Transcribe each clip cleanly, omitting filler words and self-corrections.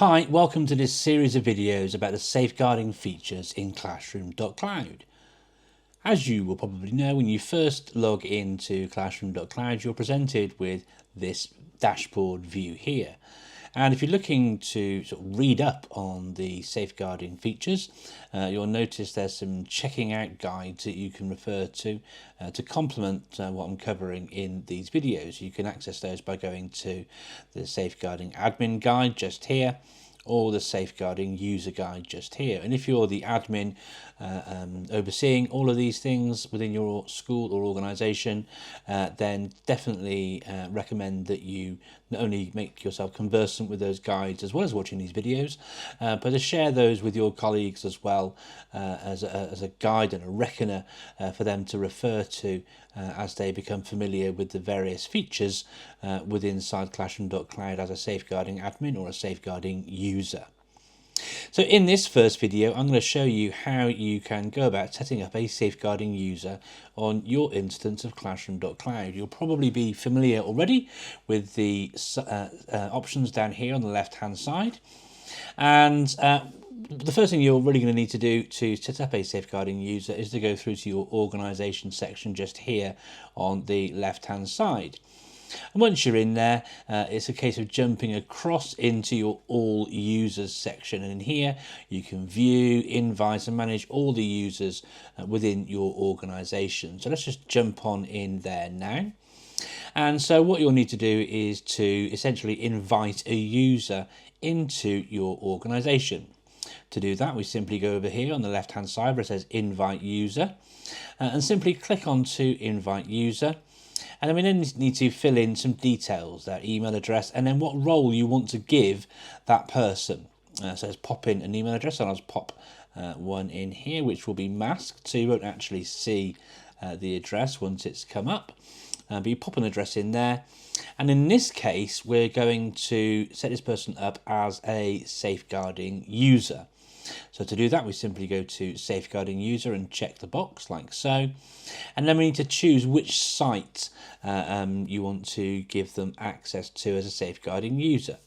Hi, welcome to this series of videos about the safeguarding features in classroom.cloud. As you will probably know, when you first log into classroom.cloud, you're presented with this dashboard view here. And if you're looking to sort of read up on the safeguarding features, you'll notice there's some checking out guides that you can refer to complement what I'm covering in these videos. You can access those by going to the safeguarding admin guide just here, or the safeguarding user guide just here. And if you're the admin overseeing all of these things within your school or organization, then definitely recommend that you not only make yourself conversant with those guides as well as watching these videos, but to share those with your colleagues as well, as a guide and a reckoner for them to refer to as they become familiar with the various features within inside classroom.cloud as a safeguarding admin or a safeguarding user. So in this first video, I'm going to show you how you can go about setting up a safeguarding user on your instance of classroom.cloud. You'll probably be familiar already with the options down here on the left hand side. And the first thing you're really going to need to do to set up a safeguarding user is to go through to your organization section just here on the left hand side. And once you're in there, it's a case of jumping across into your all users section, and in here you can view, invite and manage all the users within your organization. So let's just jump on in there now. And so what you'll need to do is to essentially invite a user into your organization. To do that, we simply go over here on the left hand side where it says invite user, and simply click on to invite user. And then we then need to fill in some details, their email address, and then what role you want to give that person. So let's pop in an email address, and I'll just pop one in here, which will be masked, so you won't actually see the address once it's come up. But you pop an address in there. And in this case, we're going to set this person up as a safeguarding user. So to do that, we simply go to safeguarding user and check the box like so. And then we need to choose which site you want to give them access to as a safeguarding user.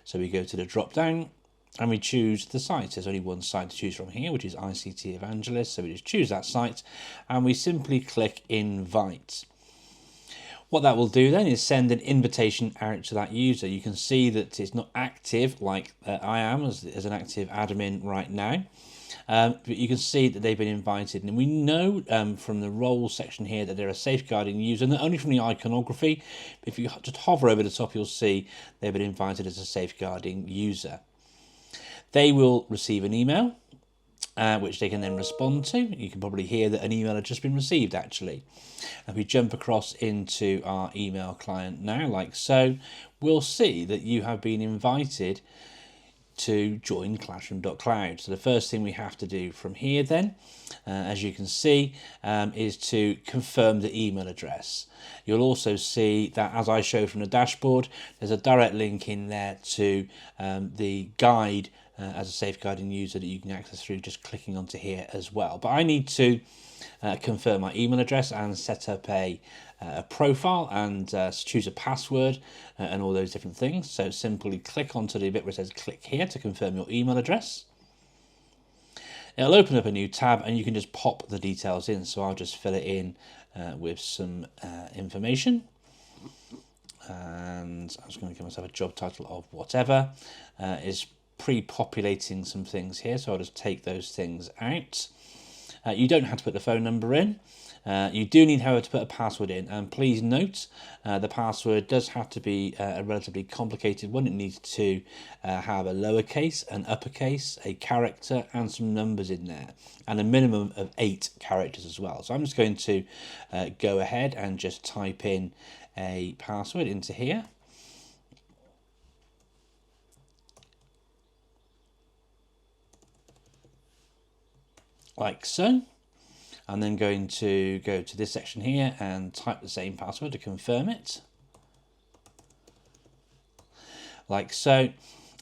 So we go to the drop down and we choose the site. There's only one site to choose from here, which is ICT Evangelist. So we just choose that site and we simply click invite. What that will do then is send an invitation out to that user. You can see that it's not active like I am as an active admin right now. But you can see that they've been invited, and we know from the roles section here that they're a safeguarding user, not only from the iconography, but if you just hover over the top, you'll see they've been invited as a safeguarding user. They will receive an email, which they can then respond to. You can probably hear that an email had just been received actually. If we jump across into our email client now, like so, we'll see that you have been invited to join classroom.cloud. So the first thing we have to do from here then, as you can see, is to confirm the email address. You'll also see that, as I show from the dashboard, there's a direct link in there to the guide as a safeguarding user that you can access through just clicking onto here as well. But I need to confirm my email address and set up a profile and choose a password and all those different things. So simply click onto the bit where it says click here to confirm your email address. It'll open up a new tab and you can just pop the details in. So I'll just fill it in with some information. And I'm just going to give myself a job title of whatever. Is pre-populating some things here, so I'll just take those things out. You don't have to put the phone number in. You do need, however, to put a password in, and please note the password does have to be a relatively complicated one. It needs to have a lowercase, an uppercase, a character and some numbers in there, and a minimum of 8 characters as well. So I'm just going to go ahead and just type in a password into here. Like so. I'm then going to go to this section here and type the same password to confirm it. Like so.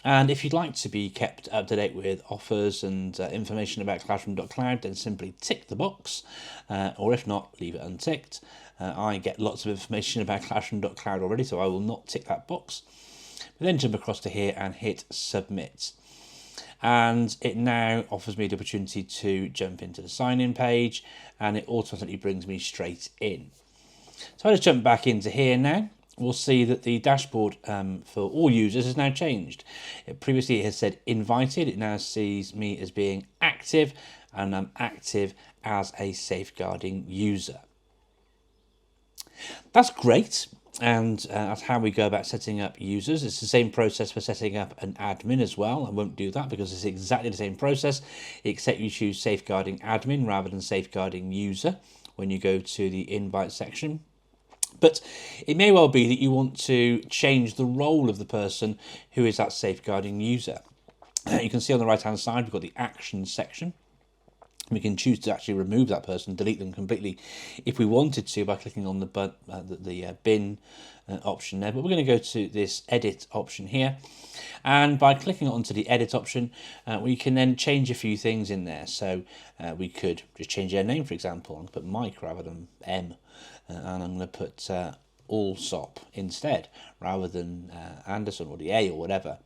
And if you'd like to be kept up to date with offers and information about classroom.cloud, then simply tick the box, or if not, leave it unticked. I get lots of information about classroom.cloud already, so I will not tick that box. We then jump across to here and hit submit. And it now offers me the opportunity to jump into the sign-in page, and it automatically brings me straight in. So I just jump back into here now. We'll see that the dashboard for all users has now changed. Previously it has said invited. It now sees me as being active, and I'm active as a safeguarding user. That's great, and that's how we go about setting up users. It's the same process for setting up an admin as well. I won't do that because it's exactly the same process, except you choose safeguarding admin rather than safeguarding user when you go to the invite section. But it may well be that you want to change the role of the person who is that safeguarding user. You can see on the right hand side we've got the actions section. We can choose to actually remove that person, delete them completely if we wanted to by clicking on the bin option there. But we're going to go to this edit option here, and by clicking onto the edit option we can then change a few things in there. So we could just change their name, for example. I'm going to put Mike rather than M, and I'm going to put Allsop instead rather than Anderson or the A or whatever.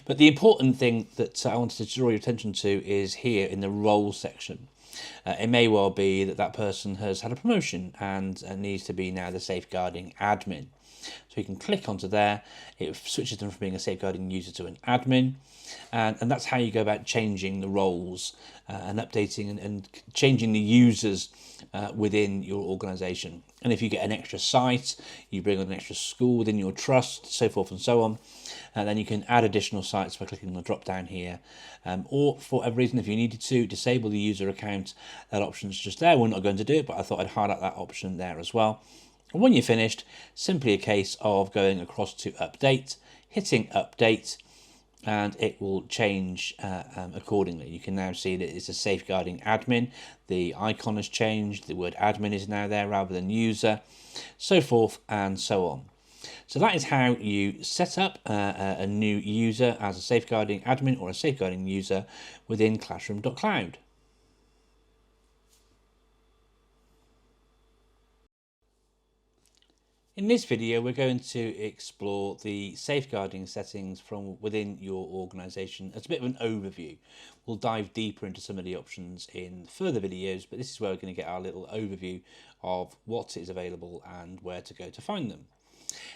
But the important thing that I wanted to draw your attention to is here in the role section. It may well be that that person has had a promotion and needs to be now the safeguarding admin. So you can click onto there, it switches them from being a safeguarding user to an admin, and that's how you go about changing the roles and updating and changing the users within your organisation. And if you get an extra site, you bring on an extra school within your trust, so forth and so on, and then you can add additional sites by clicking on the drop down here, or for whatever reason, if you needed to disable the user account, that option's just there. We're not going to do it, but I thought I'd highlight that option there as well. And when you're finished, simply a case of going across to update, hitting update, and it will change accordingly. You can now see that it's a safeguarding admin. The icon has changed, the word admin is now there rather than user, so forth and so on. So that is how you set up a new user as a safeguarding admin or a safeguarding user within classroom.cloud. In this video, we're going to explore the safeguarding settings from within your organisation as a bit of an overview. We'll dive deeper into some of the options in further videos, but this is where we're going to get our little overview of what is available and where to go to find them.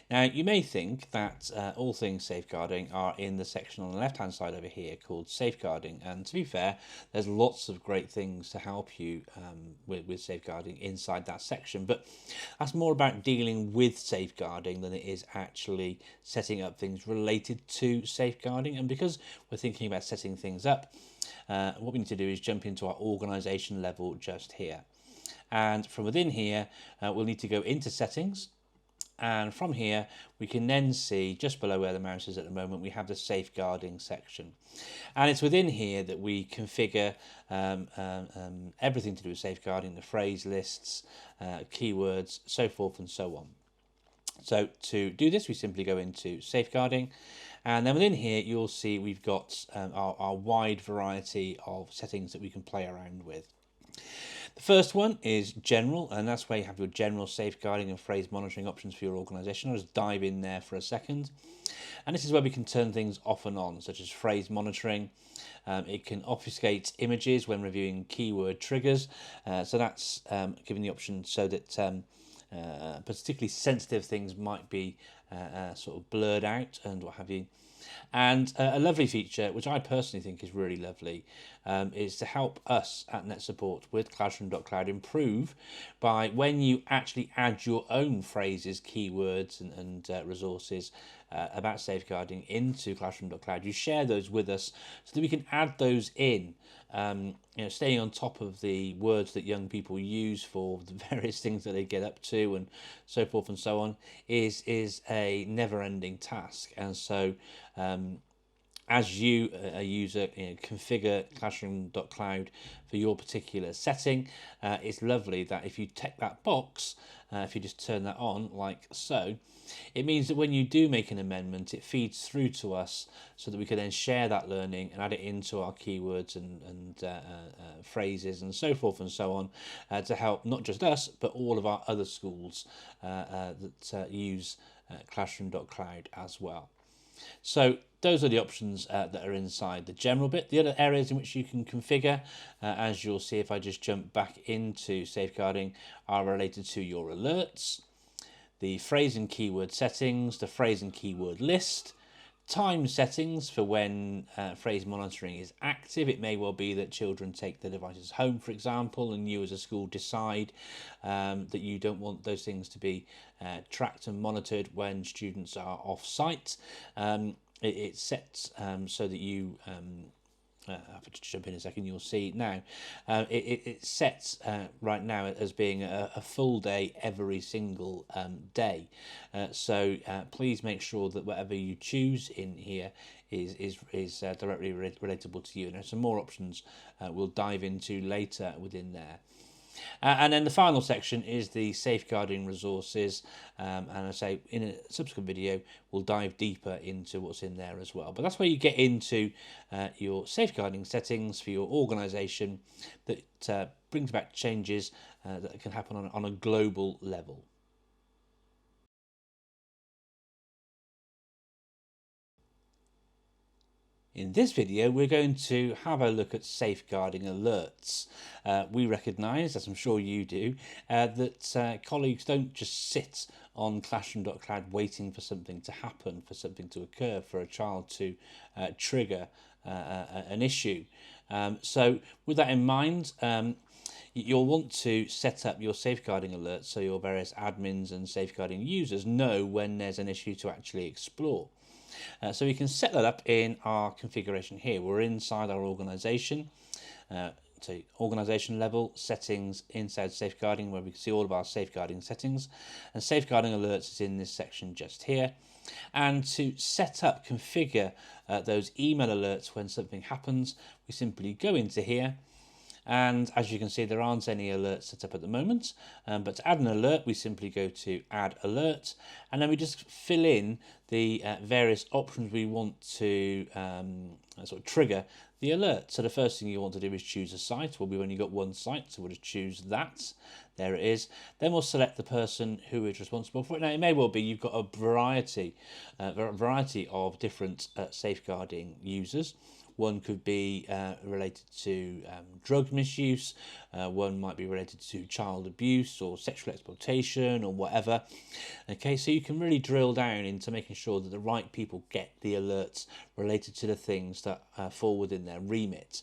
Now, you may think that all things safeguarding are in the section on the left-hand side over here called safeguarding, and to be fair, there's lots of great things to help you with safeguarding inside that section, but that's more about dealing with safeguarding than it is actually setting up things related to safeguarding. And because we're thinking about setting things up, what we need to do is jump into our organisation level just here. And from within here, we'll need to go into settings. And from here, we can then see just below where the mouse is at the moment, we have the safeguarding section. And it's within here that we configure everything to do with safeguarding, the phrase lists, keywords, so forth and so on. So to do this, we simply go into safeguarding. And then within here, you'll see we've got our wide variety of settings that we can play around with. The first one is general, and that's where you have your general safeguarding and phrase monitoring options for your organisation. I'll just dive in there for a second. And this is where we can turn things off and on, such as phrase monitoring. It can obfuscate images when reviewing keyword triggers. So that's giving the option so that particularly sensitive things might be sort of blurred out and what have you. And a lovely feature, which I personally think is really lovely, is to help us at NetSupport with classroom.cloud improve by when you actually add your own phrases, keywords and resources about safeguarding into classroom.cloud. You share those with us so that we can add those in. Staying on top of the words that young people use for the various things that they get up to and so forth and so on is a never-ending task. And so as you, a user, configure classroom.cloud for your particular setting, it's lovely that if you tick that box, if you just turn that on like so, it means that when you do make an amendment, it feeds through to us so that we can then share that learning and add it into our keywords and phrases and so forth and so on to help not just us, but all of our other schools that use classroom.cloud as well. So those are the options that are inside the general bit. The other areas in which you can configure, as you'll see if I just jump back into safeguarding, are related to your alerts, the phrase and keyword settings, the phrase and keyword list, time settings for when phrase monitoring is active. It may well be that children take their devices home, for example, and you as a school decide that you don't want those things to be tracked and monitored when students are off site. It's set so that you I'll have to jump in a second, you'll see now. It's set right now as being a full day every single day. So please make sure that whatever you choose in here is directly relatable to you. And there's some more options we'll dive into later within there. And then the final section is the safeguarding resources, and I say in a subsequent video we'll dive deeper into what's in there as well. But that's where you get into your safeguarding settings for your organisation that brings about changes that can happen on a global level. In this video, we're going to have a look at safeguarding alerts. We recognise, as I'm sure you do, that colleagues don't just sit on classroom.cloud waiting for something to happen, for something to occur, for a child to trigger an issue. So with that in mind, you'll want to set up your safeguarding alerts so your various admins and safeguarding users know when there's an issue to actually explore. So we can set that up in our configuration here. We're inside our organisation, so organisation level, settings, inside safeguarding, where we can see all of our safeguarding settings. And safeguarding alerts is in this section just here. And to set up, configure those email alerts when something happens, we simply go into here. And as you can see, there aren't any alerts set up at the moment, but to add an alert, we simply go to add alert, and then we just fill in the various options we want to sort of trigger the alert. So the first thing you want to do is choose a site. Well, we've only got one site, so we'll just choose that. There it is. Then we'll select the person who is responsible for it. Now, it may well be you've got a variety of different safeguarding users. One could be related to drug misuse, one might be related to child abuse or sexual exploitation or whatever. Okay, so you can really drill down into making sure that the right people get the alerts related to the things that fall within their remit.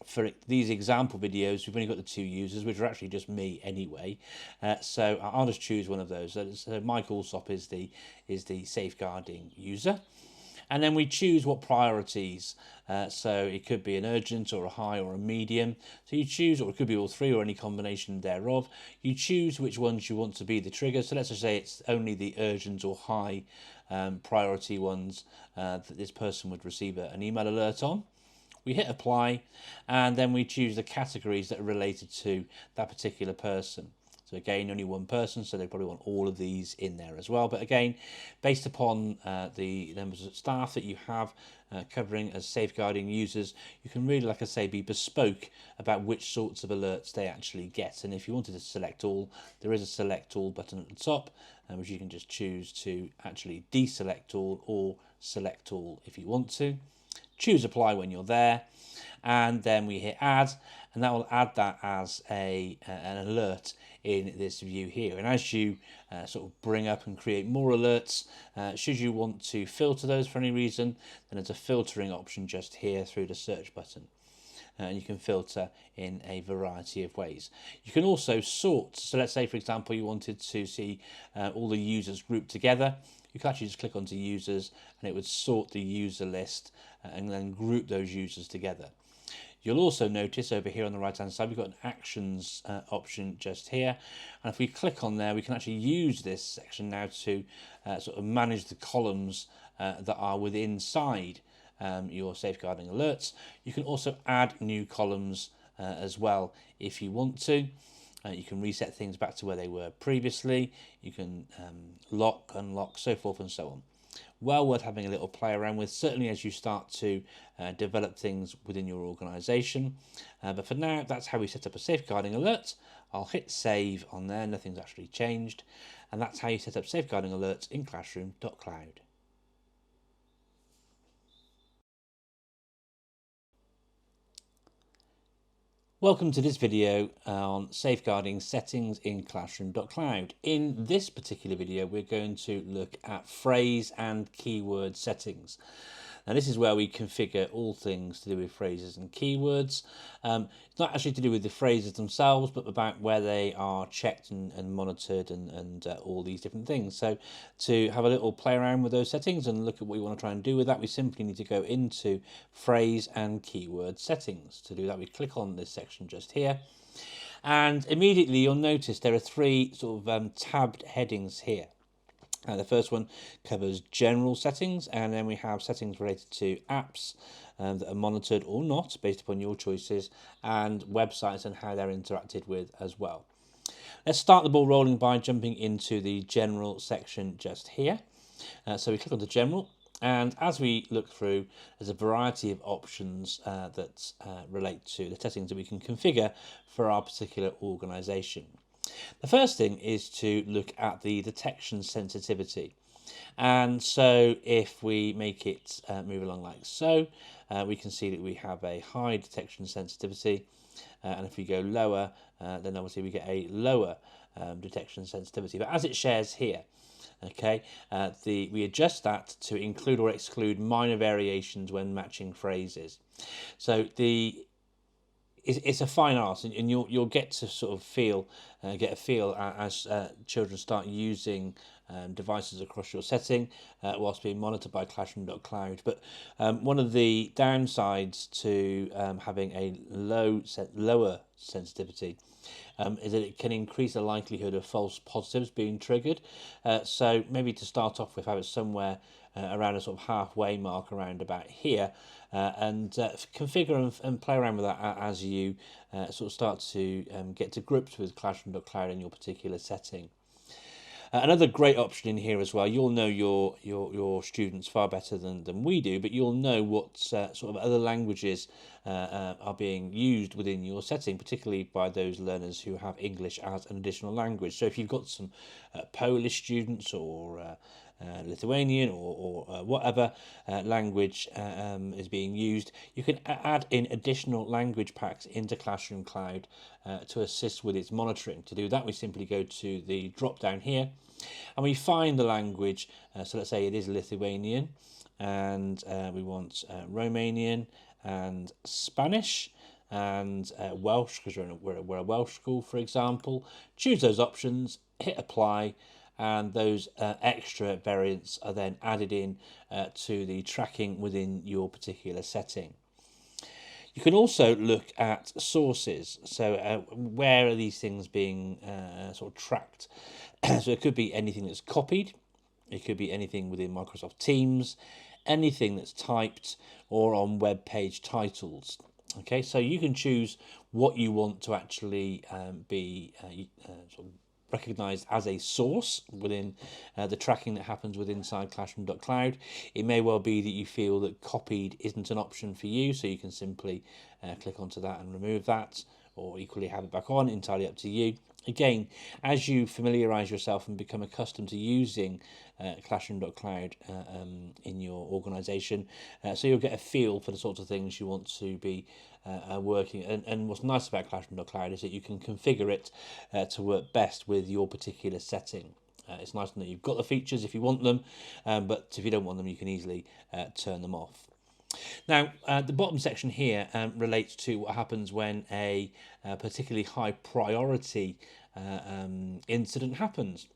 For these example videos, we've only got the 2 users, which are actually just me anyway. So I'll just choose one of those. So Mike Allsop is the safeguarding user. And then we choose what priorities. So it could be an urgent or a high or a medium. So you choose, or it could be all 3 or any combination thereof. You choose which ones you want to be the trigger. So let's just say it's only the urgent or high priority ones that this person would receive an email alert on. We hit apply, and then we choose the categories that are related to that particular person. So again, only one person, so they probably want all of these in there as well. But again, based upon the numbers of staff that you have covering as safeguarding users, you can really, like I say, be bespoke about which sorts of alerts they actually get. And if you wanted to select all, there is a select all button at the top, which you can just choose to actually deselect all or select all if you want to. Choose apply when you're there, and then we hit add, and that will add that as an alert in this view here. And as you sort of bring up and create more alerts, should you want to filter those for any reason, then there's a filtering option just here through the search button. And you can filter in a variety of ways. You can also sort. So let's say, for example, you wanted to see all the users grouped together. You can actually just click onto users, and it would sort the user list and then group those users together. You'll also notice over here on the right hand side we've got an actions option just here, and if we click on there we can actually use this section now to sort of manage the columns that are within inside your safeguarding alerts. You can also add new columns as well if you want to. You can reset things back to where they were previously. You can lock, unlock, so forth and so on. Well worth having a little play around with, certainly as you start to develop things within your organisation. But for now, that's how we set up a safeguarding alert. I'll hit save on there, nothing's actually changed. And that's how you set up safeguarding alerts in classroom.cloud. Welcome to this video on safeguarding settings in classroom.cloud. In this particular video, we're going to look at phrase and keyword settings. Now, this is where we configure all things to do with phrases and keywords. It's not actually to do with the phrases themselves, but about where they are checked and monitored and all these different things. So to have a little play around with those settings and look at what we want to try and do with that, we simply need to go into phrase and keyword settings. To do that, we click on this section just here. And immediately you'll notice there are three sort of tabbed headings here. The first one covers general settings, and then we have settings related to apps that are monitored or not based upon your choices, and websites and how they're interacted with as well. Let's start the ball rolling by jumping into the general section just here. So we click on the general, and as we look through, there's a variety of options that relate to the settings that we can configure for our particular organisation. The first thing is to look at the detection sensitivity. And so if we make it move along like so, we can see that we have a high detection sensitivity. And if we go lower, then obviously we get a lower detection sensitivity. But as it shares here, okay, we adjust that to include or exclude minor variations when matching phrases. So it's a fine art, and you'll get to sort of get a feel as children start using devices across your setting whilst being monitored by classroom.cloud. But one of the downsides to having a lower sensitivity is that it can increase the likelihood of false positives being triggered. So maybe to start off with, have it somewhere around a sort of halfway mark around about here, and configure and play around with that as you sort of start to get to grips with classroom.cloud in your particular setting. Another great option in here as well, you'll know your students far better than we do, but you'll know what sort of other languages are being used within your setting, particularly by those learners who have English as an additional language. So if you've got some Polish students or Lithuanian or whatever language is being used, you can add in additional language packs into Classroom Cloud to assist with its monitoring. To do that, we simply go to the drop down here and we find the language. So let's say it is Lithuanian, and we want Romanian and Spanish and Welsh, because we're a Welsh school, for example. Choose those options, hit apply, and those extra variants are then added in to the tracking within your particular setting. You can also look at sources. So where are these things being sort of tracked? So it could be anything that's copied, it could be anything within Microsoft Teams, anything that's typed, or on web page titles. Okay, so you can choose what you want to actually be sort of recognised as a source within the tracking that happens within inside classroom.cloud. It may well be that you feel that copied isn't an option for you, so you can simply click onto that and remove that, or equally have it back on, entirely up to you. Again, as you familiarise yourself and become accustomed to using classroom.cloud in your organisation, so you'll get a feel for the sorts of things you want to be working. And what's nice about classroom.cloud is that you can configure it to work best with your particular setting. It's nice to know you've got the features if you want them, but if you don't want them, you can easily turn them off. Now, the bottom section here relates to what happens when a particularly high priority incident happens.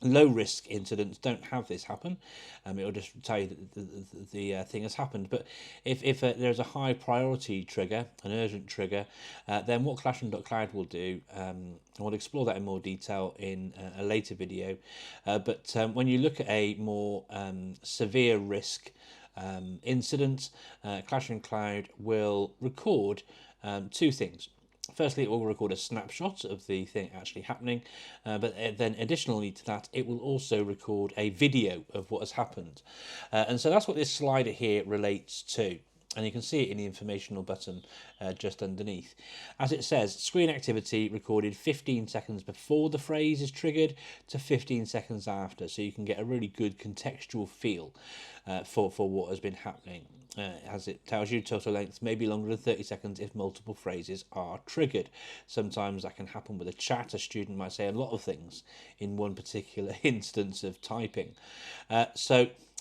Low risk incidents don't have this happen. It'll just tell you that the thing has happened. But if there's a high priority trigger, an urgent trigger, then what classroom.cloud will do, and we'll explore that in more detail in a later video. But when you look at a more severe risk incident, Classroom Cloud will record two things. Firstly, it will record a snapshot of the thing actually happening, but then additionally to that, it will also record a video of what has happened. And so that's what this slider here relates to. and you can see it in the informational button just underneath. As it says, screen activity recorded 15 seconds before the phrase is triggered to 15 seconds after, so you can get a really good contextual feel for what has been happening. As it tells you, total length may be longer than 30 seconds if multiple phrases are triggered. Sometimes that can happen with a chat. A student might say a lot of things in one particular instance of typing.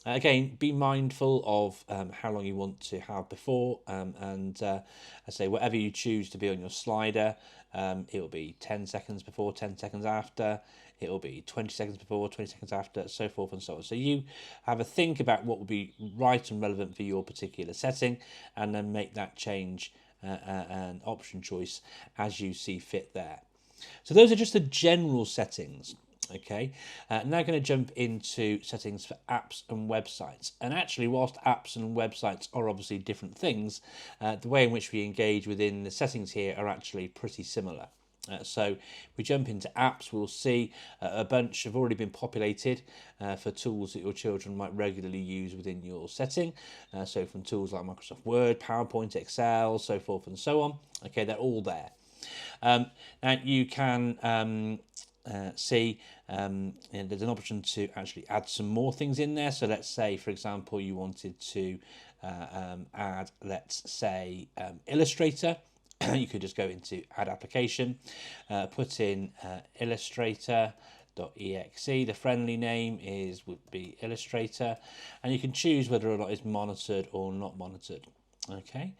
Again, be mindful of how long you want to have before, and I say whatever you choose to be on your slider, it will be 10 seconds before, 10 seconds after, it will be 20 seconds before, 20 seconds after, so forth and so on. So you have a think about what would be right and relevant for your particular setting, and then make that change and option choice as you see fit there. So those are just the general settings. Okay, now going to jump into settings for apps and websites. And actually, whilst apps and websites are obviously different things, the way in which we engage within the settings here are actually pretty similar. So if we jump into apps, we'll see a bunch have already been populated for tools that your children might regularly use within your setting. So from tools like Microsoft Word, PowerPoint, Excel, so forth and so on. Okay, they're all there. Now you can see there's an option to actually add some more things in there. So let's say, for example, you wanted to add, let's say, Illustrator. You could just go into add application, put in illustrator.exe. The friendly name would be Illustrator, and you can choose whether or not it's monitored or not monitored. Okay,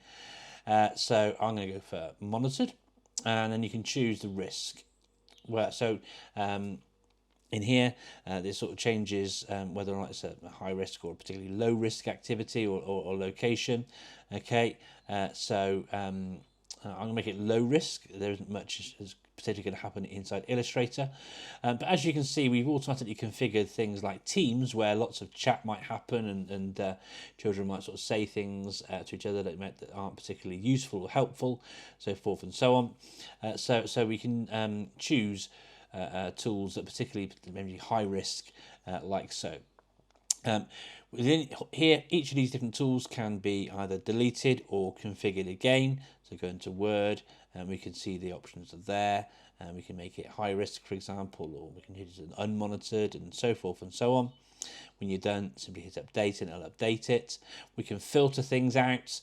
so I'm going to go for monitored, and then you can choose the risk. Well, so in here, this sort of changes whether or not it's a high risk or a particularly low risk activity or location. Okay, so I'm going to make it low risk. There isn't much as particularly going to happen inside Illustrator. But as you can see, we've automatically configured things like Teams, where lots of chat might happen, and children might sort of say things to each other that aren't particularly useful or helpful, so forth and so on. So we can choose tools that are particularly maybe high risk, like so. Within here, each of these different tools can be either deleted or configured again. So go into Word, and we can see the options are there. And we can make it high risk, for example, or we can hit it as unmonitored, and so forth and so on. When you're done, simply hit update and it'll update it. We can filter things out.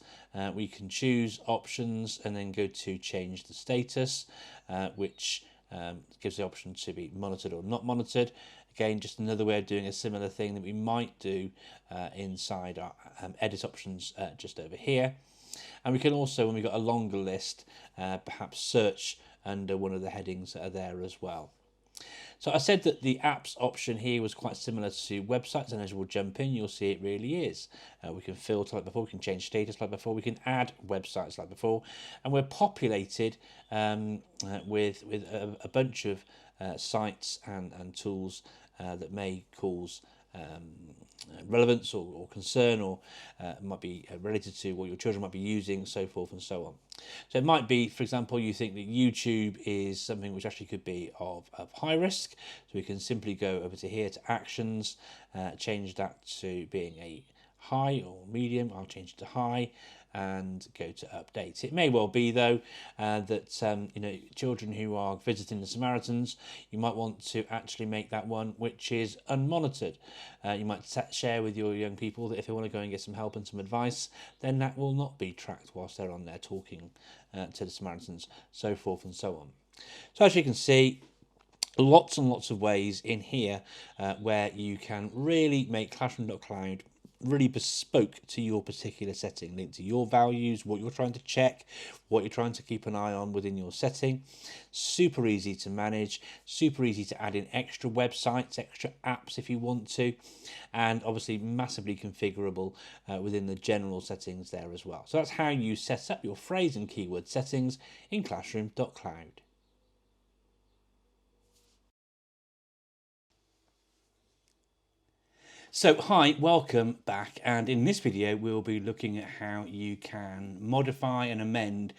We can choose options and then go to change the status, which gives the option to be monitored or not monitored. Again, just another way of doing a similar thing that we might do inside our edit options just over here. And we can also, when we've got a longer list, perhaps search under one of the headings that are there as well. So I said that the apps option here was quite similar to websites, and as we'll jump in, you'll see it really is. We can filter like before, we can change status like before, we can add websites like before, and we're populated with a bunch of sites and tools that may cause relevance or concern, or might be related to what your children might be using, so forth and so on. So it might be, for example, you think that YouTube is something which actually could be of high risk. So we can simply go over to here to actions, change that to being a high or medium. I'll change it to high and go to update. It may well be though that children who are visiting the Samaritans, you might want to actually make that one which is unmonitored. You might share with your young people that if they want to go and get some help and some advice, then that will not be tracked whilst they're on there talking to the Samaritans, so forth and so on. So as you can see, lots and lots of ways in here where you can really make classroom.cloud really bespoke to your particular setting, linked to your values, what you're trying to check, what you're trying to keep an eye on within your setting. Super easy to manage, super easy to add in extra websites, extra apps if you want to, and obviously massively configurable within the general settings there as well. So that's how you set up your phrase and keyword settings in classroom.cloud. So hi, welcome back, and in this video we'll be looking at how you can modify and amend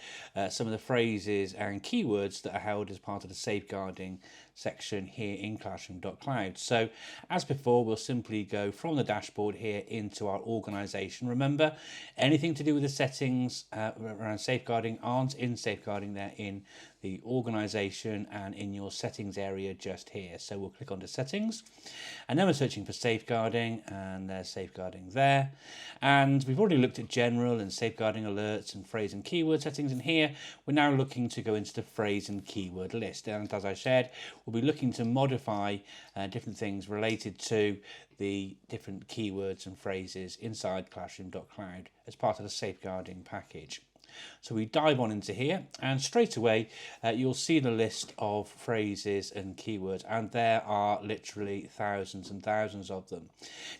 some of the phrases and keywords that are held as part of the safeguarding section here in classroom.cloud. So as before, we'll simply go from the dashboard here into our organization. Remember, anything to do with the settings around safeguarding aren't in safeguarding, they're in the organization and in your settings area just here. So we'll click onto settings, and then we're searching for safeguarding, and there's safeguarding there. And we've already looked at general and safeguarding alerts and phrase and keyword settings, and here we're now looking to go into the phrase and keyword list. And as I said, we'll be looking to modify different things related to the different keywords and phrases inside classroom.cloud as part of the safeguarding package. So we dive on into here, and straight away you'll see the list of phrases and keywords, and there are literally thousands and thousands of them.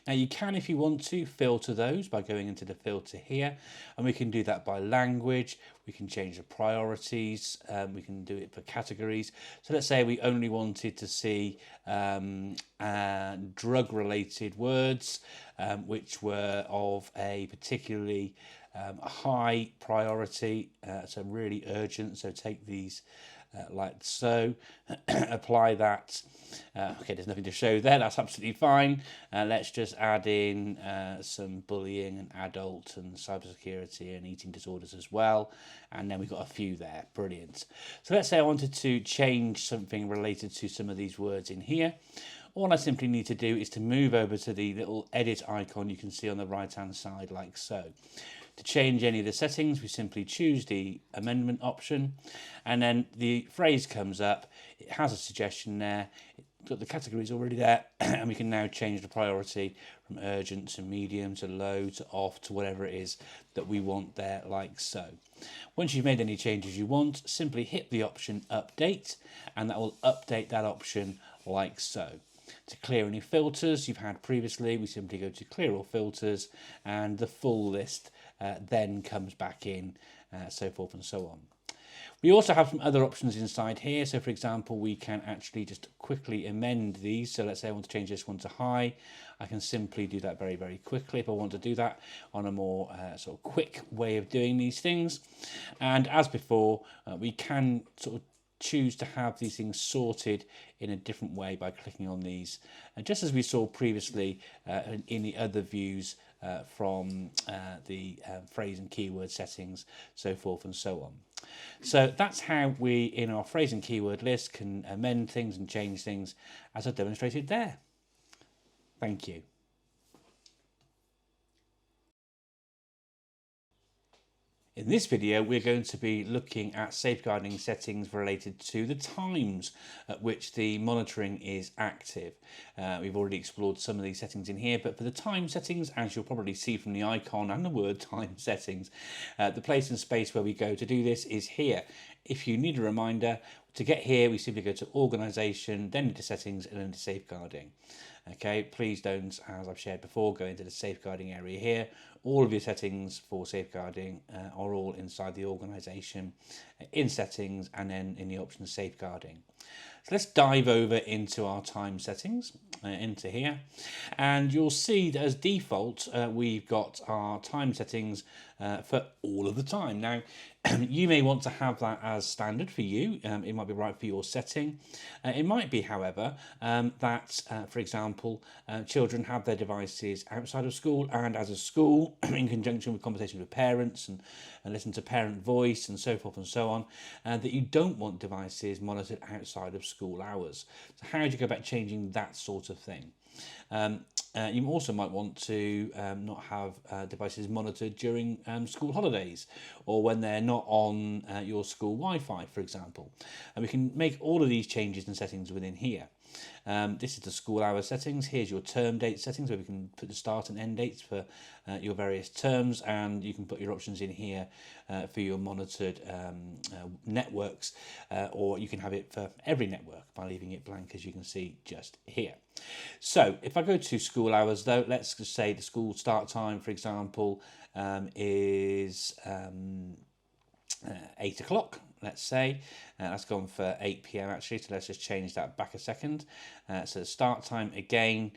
Now you can, if you want to, filter those by going into the filter here, and we can do that by language. We can change the priorities, we can do it for categories. So let's say we only wanted to see drug related words which were of a particularly high priority, so really urgent. So take these like so, apply that. Okay, there's nothing to show there, that's absolutely fine. Let's just add in some bullying and adult and cybersecurity and eating disorders as well, and then we've got a few there. Brilliant. So let's say I wanted to change something related to some of these words in here. All I simply need to do is to move over to the little edit icon you can see on the right hand side like so. To change any of the settings, we simply choose the amendment option, and then the phrase comes up. It has a suggestion there. It's got the categories already there, and we can now change the priority from urgent to medium to low to off to whatever it is that we want there, like so. Once you've made any changes you want, simply hit the option update, and that will update that option like so. To clear any filters you've had previously, we simply go to clear all filters, and the full list then comes back in, so forth and so on. We also have some other options inside here. So for example, we can actually just quickly amend these. So let's say I want to change this one to high. I can simply do that very, very quickly if I want to do that on a more sort of quick way of doing these things. And as before, we can sort of choose to have these things sorted in a different way by clicking on these, just as we saw previously in the other views from the phrase and keyword settings, so forth and so on. So that's how we, in our phrase and keyword list, can amend things and change things as I've demonstrated there. Thank you. In this video, we're going to be looking at safeguarding settings related to the times at which the monitoring is active. We've already explored some of these settings in here, but for the time settings, as you'll probably see from the icon and the word time settings, the place and space where we go to do this is here. If you need a reminder, to get here, we simply go to Organisation, then into Settings, and into Safeguarding. Okay, please don't, as I've shared before, go into the safeguarding area here. All of your settings for safeguarding are all inside the organisation, in settings, and then in the option safeguarding. So let's dive over into our time settings, into here, and you'll see that as default we've got our time settings for all of the time. Now you may want to have that as standard for you. It might be right for your setting. It might be, however, that for example children have their devices outside of school, and as a school in conjunction with conversations with parents and listen to parent voice and so forth and so on, that you don't want devices monitored outside of school hours. So how do you go about changing that sort of thing? You also might want to not have devices monitored during school holidays, or when they're not on your school Wi-Fi, for example. And we can make all of these changes and settings within here. This is the school hour settings. Here's your term date settings, where we can put the start and end dates for your various terms, and you can put your options in here for your monitored networks, or you can have it for every network by leaving it blank, as you can see just here. So if I go to school hours though, let's just say the school start time, for example, is 8 o'clock. let's say. That's gone for 8 p.m. actually, so let's just change that back a second. So the start time again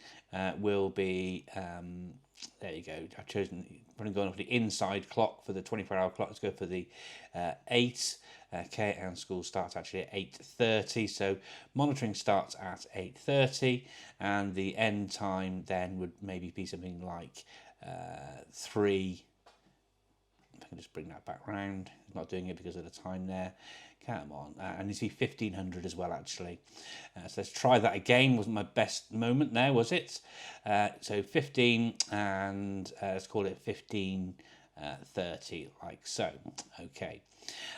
will be, there you go, I've chosen, I'm going for the inside clock for the 24-hour clock. Let's go for the 8. Okay, and school starts actually at 8:30, so monitoring starts at 8:30, and the end time then would maybe be something like 3. If I can just bring that back round. It's not doing it because of the time there. Come on. And you see 1500 as well, actually. So let's try that again. Wasn't my best moment there, was it? So 15, and let's call it 15:30, like so. Okay.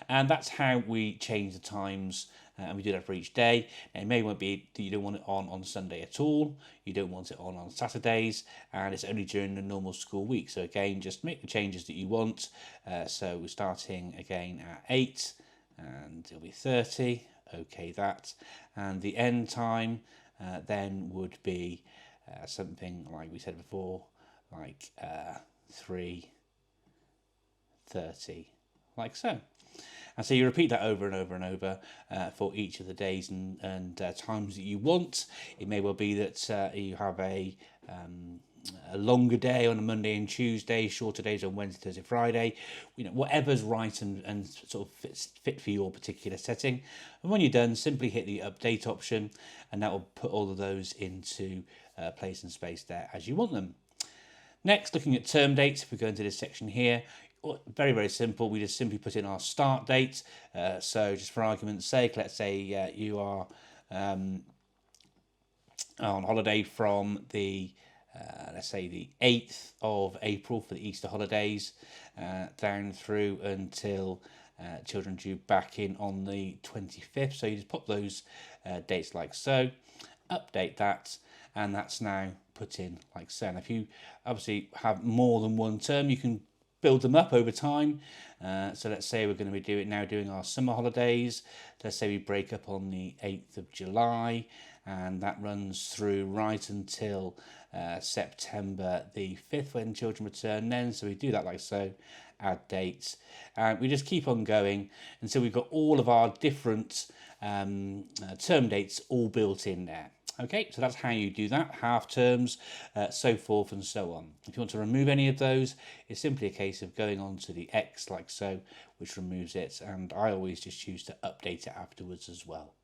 And that's how we change the times, and we do that for each day. Now, it may well be that you don't want it on Sunday at all, you don't want it on Saturdays, and it's only during the normal school week. So again, just make the changes that you want. So we're starting again at 8, and it'll be 30. Okay, that. And the end time then would be something like we said before, like 3:30, like so. And so you repeat that over and over and over for each of the days and times that you want. It may well be that you have a longer day on a Monday and Tuesday, shorter days on Wednesday, Thursday, Friday. Whatever's right and sort of fit for your particular setting. And when you're done, simply hit the update option, and that will put all of those into place and space there as you want them. Next, looking at term dates, if we go into this section here, very, very simple. We just simply put in our start date. So just for argument's sake, let's say you are on holiday from the, let's say the 8th of April for the Easter holidays, down through until children due back in on the 25th. So you just pop those dates like so, update that, and that's now put in like so. And if you obviously have more than one term, you can build them up over time. So let's say we're going to be doing our summer holidays. Let's say we break up on the 8th of July, and that runs through right until September the 5th when children return then. So we do that like so, add dates, and we just keep on going until we've got all of our different term dates all built in there. Okay, so that's how you do that, half terms, so forth and so on. If you want to remove any of those, it's simply a case of going on to the X like so, which removes it, and I always just choose to update it afterwards as well.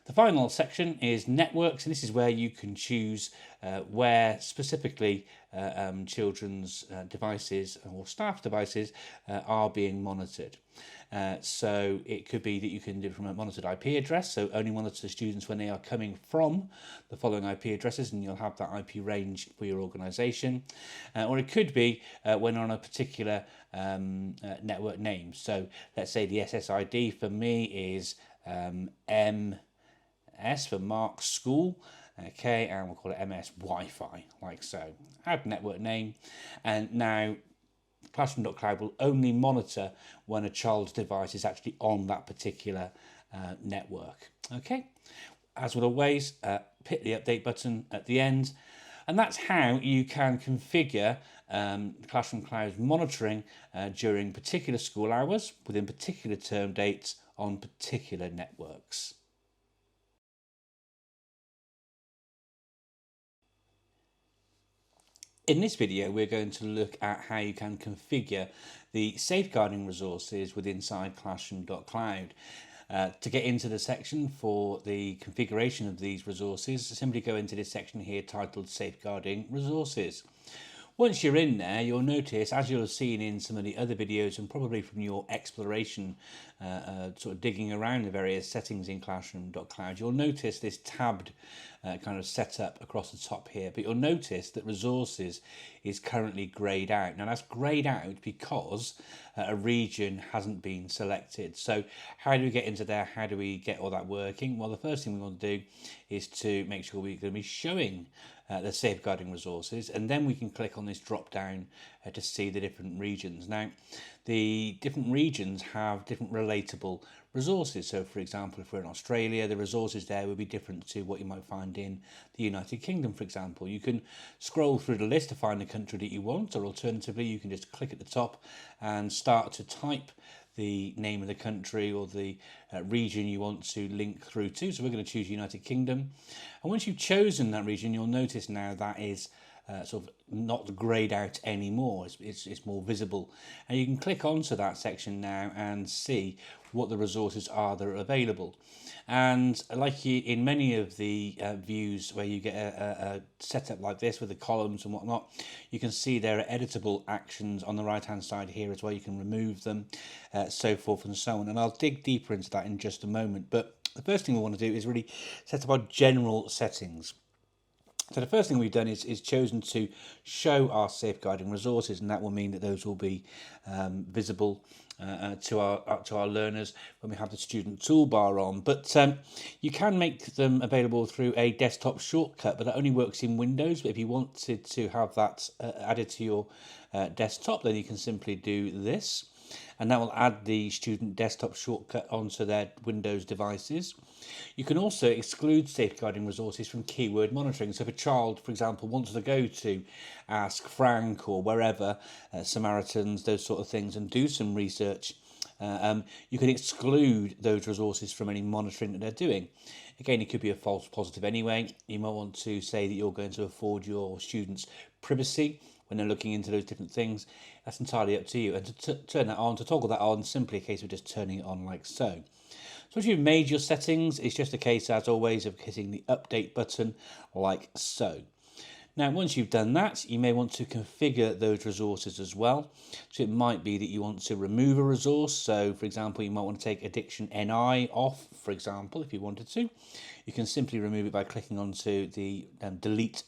The final section is networks, and this is where you can choose where specifically children's devices or staff devices are being monitored. So it could be that you can do it from a monitored IP address, so only monitor students when they are coming from the following IP addresses, and you'll have that IP range for your organisation. Or it could be when on a particular network name. So let's say the SSID for me is MS for Mark's School. Okay, and we'll call it MS Wi-Fi, like so. Add network name, and now classroom.cloud will only monitor when a child's device is actually on that particular network. Okay, as with always, hit the update button at the end, and that's how you can configure Classroom Cloud's monitoring during particular school hours within particular term dates on particular networks. In this video, we're going to look at how you can configure the safeguarding resources within classroom.cloud. To get into the section for the configuration of these resources, simply go into this section here titled Safeguarding Resources. Once you're in there, you'll notice, as you'll have seen in some of the other videos and probably from your exploration, sort of digging around the various settings in classroom.cloud, you'll notice this tabbed kind of setup across the top here. But you'll notice that resources is currently greyed out. Now that's greyed out because a region hasn't been selected. So how do we get into there? How do we get all that working? Well, the first thing we want to do is to make sure we're going to be showing the safeguarding resources, and then we can click on this drop down to see the different regions. Now the different regions have different relatable resources. So for example, if we're in Australia, the resources there would be different to what you might find in the United Kingdom, for example. You can scroll through the list to find the country that you want, or alternatively you can just click at the top and start to type the name of the country or the region you want to link through to. So we're going to choose United Kingdom. And once you've chosen that region, you'll notice now that is sort of not greyed out anymore. It's more visible, and you can click onto that section now and see what the resources are that are available. And like in many of the views where you get a setup like this with the columns and whatnot, you can see there are editable actions on the right hand side here as well. You can remove them, so forth and so on, and I'll dig deeper into that in just a moment. But the first thing we want to do is really set up our general settings. So the first thing we've done is chosen to show our safeguarding resources, and that will mean that those will be visible to our learners when we have the student toolbar on. But you can make them available through a desktop shortcut, but that only works in Windows. But if you wanted to have that added to your desktop, then you can simply do this, and that will add the student desktop shortcut onto their Windows devices. You can also exclude safeguarding resources from keyword monitoring. So if a child, for example, wants to go to Ask Frank or wherever, Samaritans, those sort of things, and do some research, you can exclude those resources from any monitoring that they're doing. Again, it could be a false positive anyway. You might want to say that you're going to afford your students privacy when they're looking into those different things. That's entirely up to you. And to turn that on, to toggle that on, simply a case of just turning it on like so. So once you've made your settings, it's just a case, as always, of hitting the update button like so. Now, once you've done that, you may want to configure those resources as well. So it might be that you want to remove a resource. So, for example, you might want to take Addiction NI off, for example, if you wanted to. You can simply remove it by clicking onto the delete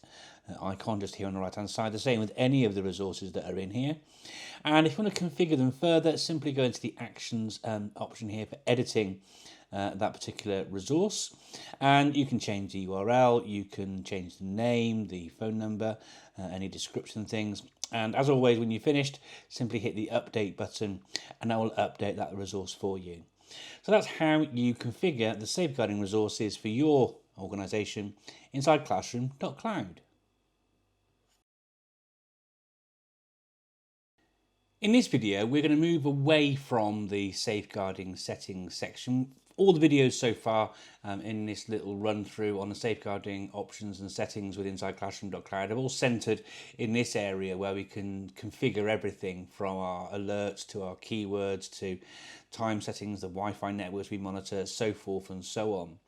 icon just here on the right hand side. The same with any of the resources that are in here. And if you want to configure them further, simply go into the actions option here for editing that particular resource, and you can change the URL, you can change the name, the phone number, any description things. And as always, when you're finished, simply hit the update button and that will update that resource for you. So that's how you configure the safeguarding resources for your organisation inside classroom.cloud. In this video, we're going to move away from the safeguarding settings section. All the videos so far in this little run through on the safeguarding options and settings with inside classroom.cloud are all centered in this area where we can configure everything from our alerts to our keywords to time settings, the Wi-Fi networks we monitor, so forth and so on.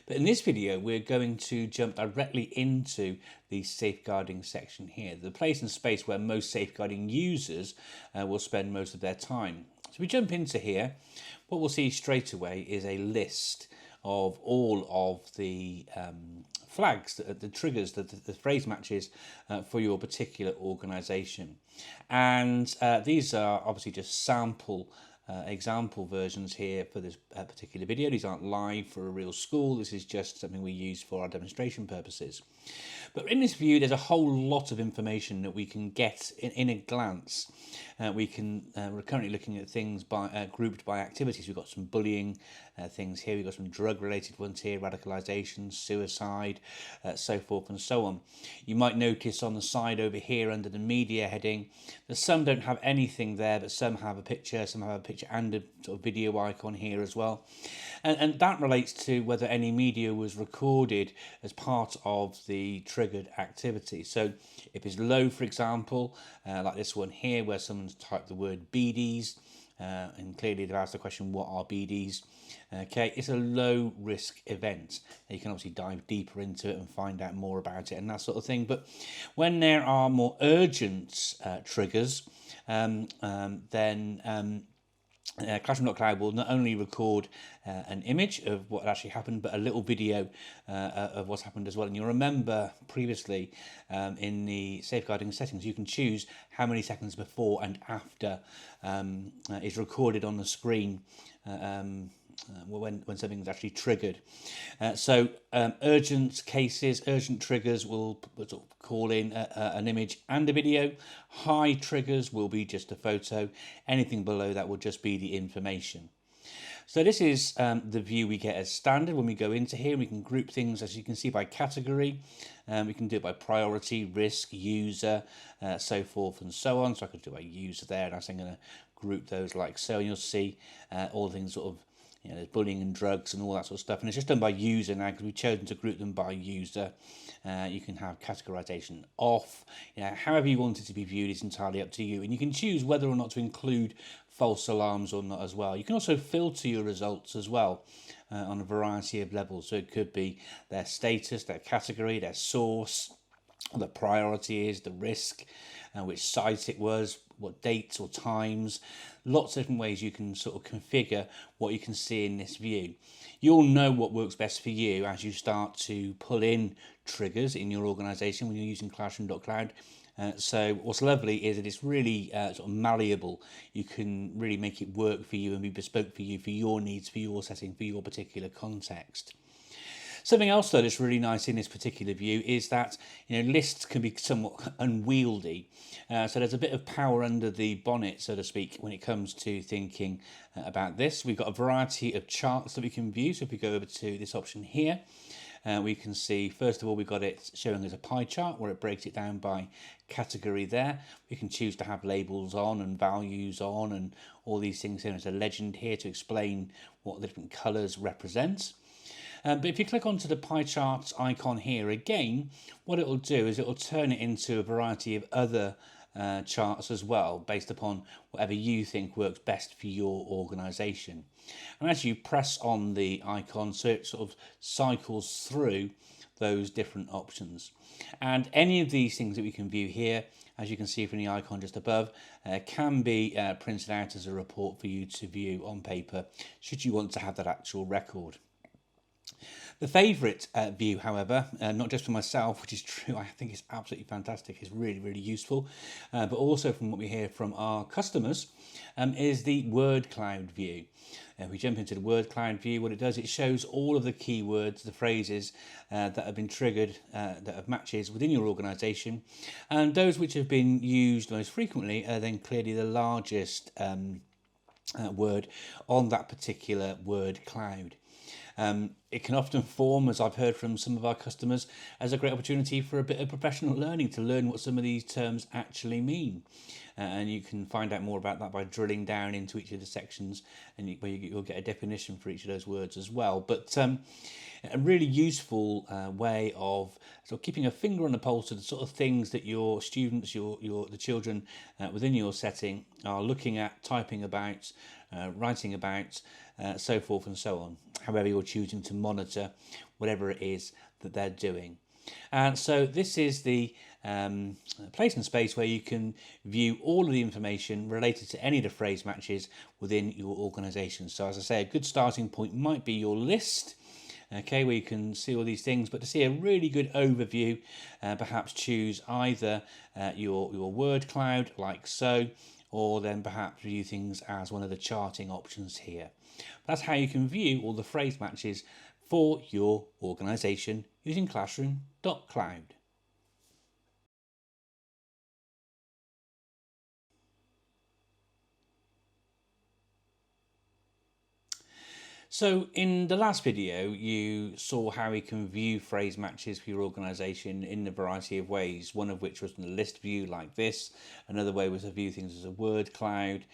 But in this video, we're going to jump directly into the safeguarding section here, the place and space where most safeguarding users will spend most of their time. So we jump into here, what we'll see straight away is a list of all of the flags, the triggers, the phrase matches for your particular organisation. And these are obviously just sample example versions here for this particular video. These aren't live for a real school. This is just something we use for our demonstration purposes. But in this view, there's a whole lot of information that we can get in a glance. We're currently looking at things grouped by activities. We've got some bullying things here. We've got some drug-related ones here, radicalisation, suicide, so forth and so on. You might notice on the side over here under the media heading that some don't have anything there, but some have a picture, some have a picture and a sort of video icon here as well. And that relates to whether any media was recorded as part of the triggered activity. So if it's low, for example, like this one here where someone's typed the word BDs, and clearly they've asked the question, what are BDs? Okay, it's a low risk event. You can obviously dive deeper into it and find out more about it and that sort of thing. But when there are more urgent triggers, then classroom.cloud will not only record an image of what actually happened, but a little video of what's happened as well. And you'll remember previously in the safeguarding settings, you can choose how many seconds before and after is recorded on the screen when something's actually triggered. So urgent cases, urgent triggers will sort of call in an image and a video. High triggers will be just a photo. Anything below that will just be the information. So this is the view we get as standard when we go into here. We can group things, as you can see, by category. We can do it by priority, risk, user, so forth and so on. So I could do a user there, and I'm going to group those like so, and you'll see all the things sort of, there's bullying and drugs and all that sort of stuff, and it's just done by user now because we've chosen to group them by user. You can have categorization off, however you want it to be viewed is entirely up to you, and you can choose whether or not to include false alarms or not as well. You can also filter your results as well on a variety of levels, so it could be their status, their category, their source, what the priority is, the risk, which site it was, what dates or times. Lots of different ways you can sort of configure what you can see in this view. You'll know what works best for you as you start to pull in triggers in your organization when you're using classroom.cloud. So what's lovely is that it's really sort of malleable. You can really make it work for you and be bespoke for you, for your needs, for your setting, for your particular context. Something else though that's really nice in this particular view is that lists can be somewhat unwieldy. So there's a bit of power under the bonnet, so to speak, when it comes to thinking about this. We've got a variety of charts that we can view. So if we go over to this option here, we can see, first of all, we've got it showing as a pie chart where it breaks it down by category there. We can choose to have labels on and values on and all these things here. There's a legend here to explain what the different colours represent. But if you click onto the pie charts icon here again, what it will do is it will turn it into a variety of other charts as well, based upon whatever you think works best for your organisation. And as you press on the icon, so it sort of cycles through those different options. And any of these things that we can view here, as you can see from the icon just above, can be printed out as a report for you to view on paper, should you want to have that actual record. The favourite view, however, not just for myself, which is true, I think it's absolutely fantastic, it's really, really useful, but also from what we hear from our customers, is the word cloud view. If we jump into the word cloud view, what it does, it shows all of the keywords, the phrases that have been triggered, that have matches within your organisation, and those which have been used most frequently are then clearly the largest word on that particular word cloud. It can often form, as I've heard from some of our customers, as a great opportunity for a bit of professional learning to learn what some of these terms actually mean. And you can find out more about that by drilling down into each of the sections, and you'll get a definition for each of those words as well. But a really useful way of sort of keeping a finger on the pulse of the sort of things that your students, the children within your setting are looking at, typing about, writing about, so forth and so on, however you're choosing to monitor whatever it is that they're doing. And so this is the place and space where you can view all of the information related to any of the phrase matches within your organisation. So as I say, a good starting point might be your list, okay, where you can see all these things, but to see a really good overview, perhaps choose either your word cloud like so, or then perhaps view things as one of the charting options here. That's how you can view all the phrase matches for your organisation using classroom.cloud. So in the last video, you saw how we can view phrase matches for your organisation in a variety of ways, one of which was in the list view like this. Another way was to view things as a word cloud.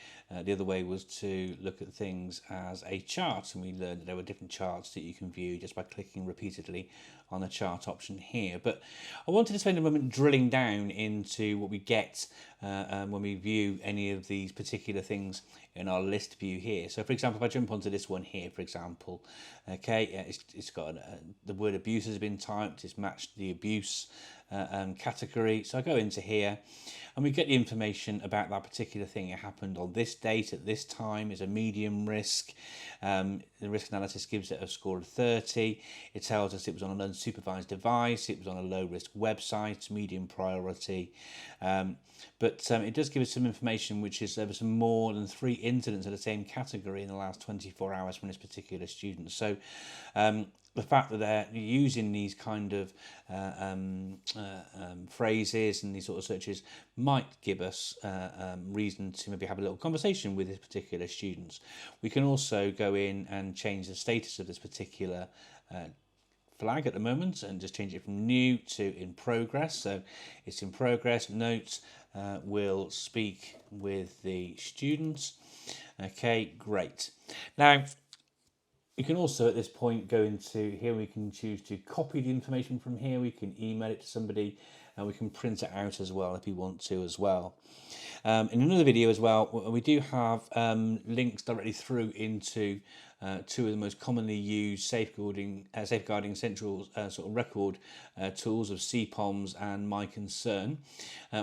The other way was to look at things as a chart, and we learned that there were different charts that you can view just by clicking repeatedly on the chart option here. But I wanted to spend a moment drilling down into what we get when we view any of these particular things in our list view here. So for example, if I jump onto this one here, for example, okay, it's got the word abuse has been typed, it's matched the abuse category. So I go into here and we get the information about that particular thing. It happened on this date at this time, is a medium risk. The risk analysis gives it a score of 30. It tells us it was on an unsupervised device, it was on a low risk website, medium priority. But it does give us some information, which is there were some more than 3 incidents of the same category in the last 24 hours from this particular student. So the fact that they're using these kind of phrases and these sort of searches might give us reason to maybe have a little conversation with this particular students. We can also go in and change the status of this particular flag at the moment and just change it from new to in progress. So it's in progress. Notes will speak with the students. Okay, great. Now, you can also at this point go into here, we can choose to copy the information from here, we can email it to somebody, and we can print it out as well if you want to as well. In another video as well, we do have links directly through into two of the most commonly used safeguarding central sort of record tools of CPOMs and My Concern.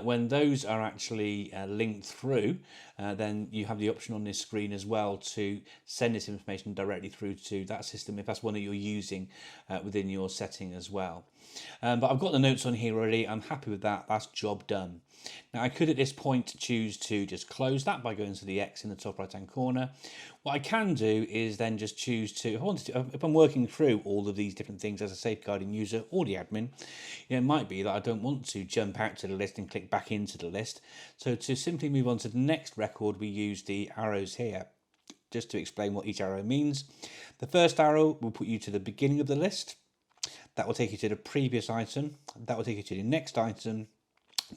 When those are actually linked through, then you have the option on this screen as well to send this information directly through to that system if that's one that you're using within your setting as well. But I've got the notes on here already. I'm happy with that. That's job done. Now I could at this point choose to just close that by going to the X in the top right hand corner. What I can do is then just choose to, if I'm working through all of these different things as a safeguarding user or the admin, it might be that I don't want to jump out to the list and click back into the list. So to simply move on to the next record, we use the arrows here. Just to explain what each arrow means. The first arrow will put you to the beginning of the list. That will take you to the previous item. That will take you to the next item.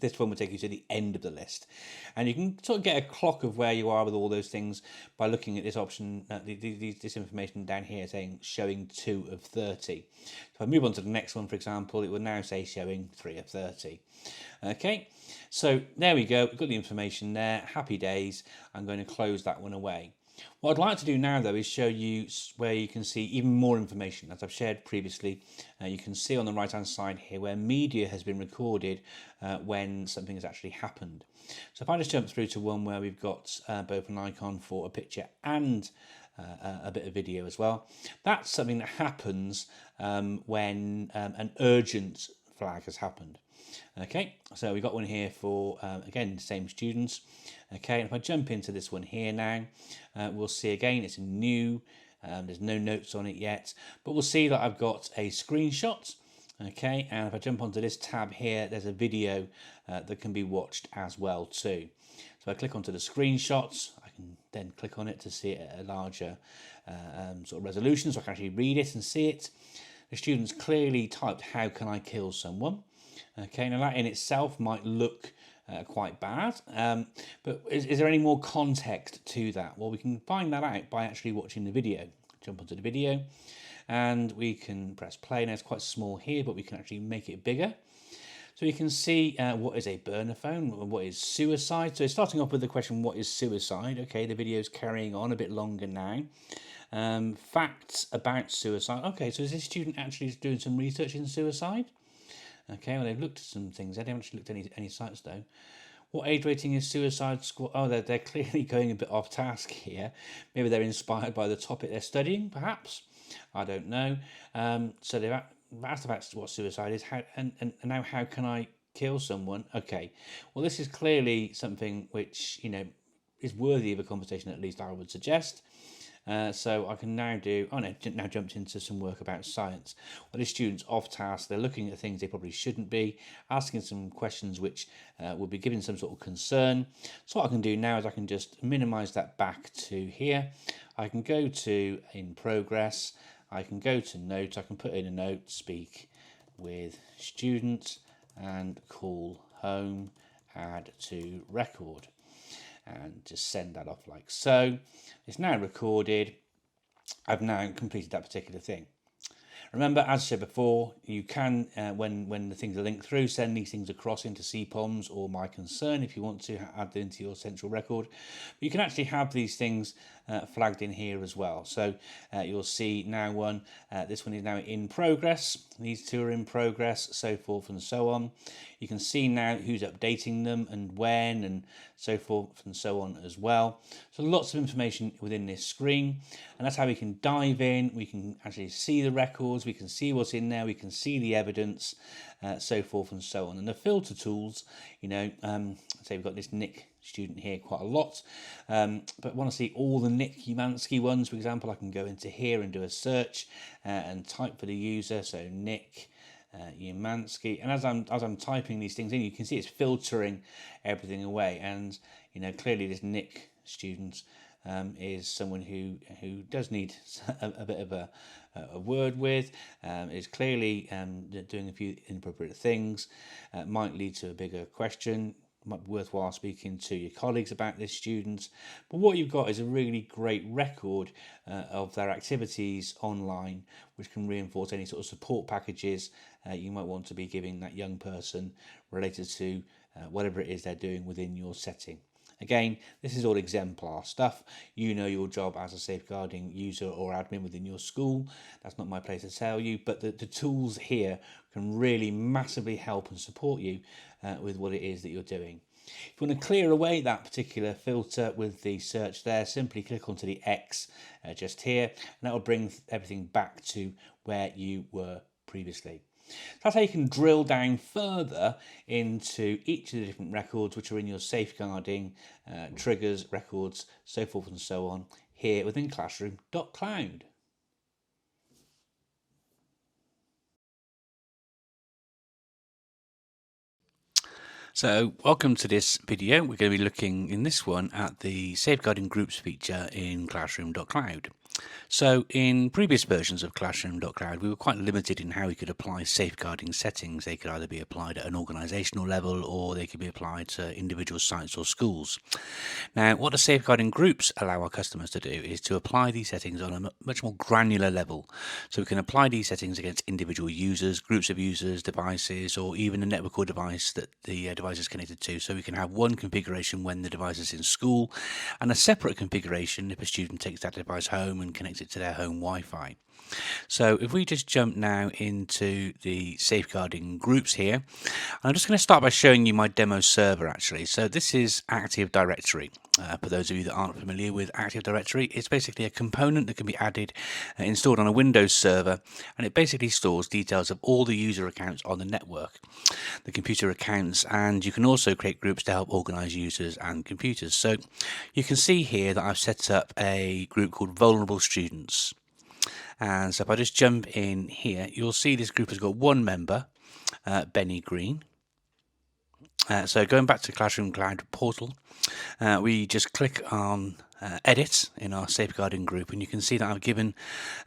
This one will take you to the end of the list. And you can sort of get a clock of where you are with all those things by looking at this option, this information down here saying showing 2 of 30. If I move on to the next one, for example, it will now say showing 3 of 30. Okay, so there we go. We've got the information there. Happy days. I'm going to close that one away. What I'd like to do now, though, is show you where you can see even more information. As I've shared previously, you can see on the right-hand side here where media has been recorded when something has actually happened. So if I just jump through to one where we've got both an icon for a picture and a bit of video as well, that's something that happens when an urgent flag has happened. Okay, so we've got one here for, again, the same students. Okay, and if I jump into this one here now, we'll see again, it's new. There's no notes on it yet, but we'll see that I've got a screenshot. Okay, and if I jump onto this tab here, there's a video that can be watched as well too. So I click onto the screenshots, I can then click on it to see it at a larger sort of resolution, so I can actually read it and see it. The students clearly typed, "How can I kill someone?" Okay, now that in itself might look quite bad, but is there any more context to that? Well, we can find that out by actually watching the video. Jump onto the video and we can press play. Now it's quite small here, but we can actually make it bigger. So you can see what is a burner phone, what is suicide. So starting off with the question, what is suicide? Okay, the video is carrying on a bit longer now. Facts about suicide. Okay, so is this student actually doing some research in suicide? Okay, well, they've looked at some things. They haven't actually looked at any sites though. What age rating is Suicide Squad? Oh, they're clearly going a bit off task here. Maybe they're inspired by the topic they're studying, perhaps. I don't know. So they've asked about what suicide is. And now how can I kill someone? Okay, well, this is clearly something which, is worthy of a conversation, at least I would suggest. So I can now now jumped into some work about science. Well, the students off task, they're looking at things they probably shouldn't be, asking some questions which will be giving some sort of concern. So what I can do now is I can just minimize that back to here. I can go to in progress, I can go to note, I can put in a note, speak with students and call home, add to record. And just send that off like so. It's now recorded. I've now completed that particular thing. Remember, as I said before, you can, when the things are linked through, send these things across into CPOMs or My Concern if you want to add them into your central record. But you can actually have these things flagged in here as well. So you'll see now this one is now in progress. These two are in progress, so forth and so on. You can see now who's updating them and when and so forth and so on as well. So lots of information within this screen, and that's how we can dive in. We can actually see the records, we can see what's in there, we can see the evidence, so forth and so on. And the filter tools, say we've got this Nick student here quite a lot, but want to see all the Nick Umansky ones, for example, I can go into here and do a search and type for the user, so Nick Umansky, and as I'm typing these things in, you can see it's filtering everything away, and clearly this Nick student is someone who does need a bit of a word with, is clearly doing a few inappropriate things, might lead to a bigger question. Might be worthwhile speaking to your colleagues about this student. But what you've got is a really great record of their activities online, which can reinforce any sort of support packages you might want to be giving that young person related to whatever it is they're doing within your setting. Again, this is all exemplar stuff. You know your job as a safeguarding user or admin within your school. That's not my place to tell you, but the tools here can really massively help and support you with what it is that you're doing. If you want to clear away that particular filter with the search there, simply click onto the X just here, and that will bring everything back to where you were previously. That's how you can drill down further into each of the different records which are in your safeguarding, triggers, records, so forth and so on, here within classroom.cloud. So welcome to this video. We're going to be looking in this one at the safeguarding groups feature in classroom.cloud. So in previous versions of classroom.cloud, we were quite limited in how we could apply safeguarding settings. They could either be applied at an organisational level or they could be applied to individual sites or schools. Now, what the safeguarding groups allow our customers to do is to apply these settings on a much more granular level. So we can apply these settings against individual users, groups of users, devices, or even a network or device that the device is connected to. So we can have one configuration when the device is in school and a separate configuration if a student takes that device home and connects it to their home Wi-Fi. So if we just jump now into the safeguarding groups here, I'm just going to start by showing you my demo server actually. So this is Active Directory. For those of you that aren't familiar with Active Directory, it's basically a component that can be added, installed on a Windows server, and it basically stores details of all the user accounts on the network, the computer accounts, and you can also create groups to help organize users and computers. So you can see here that I've set up a group called Vulnerable Students. And so if I just jump in here, you'll see this group has got one member, Benny Green. So going back to Classroom Cloud portal, we just click on edit in our safeguarding group, and you can see that I've given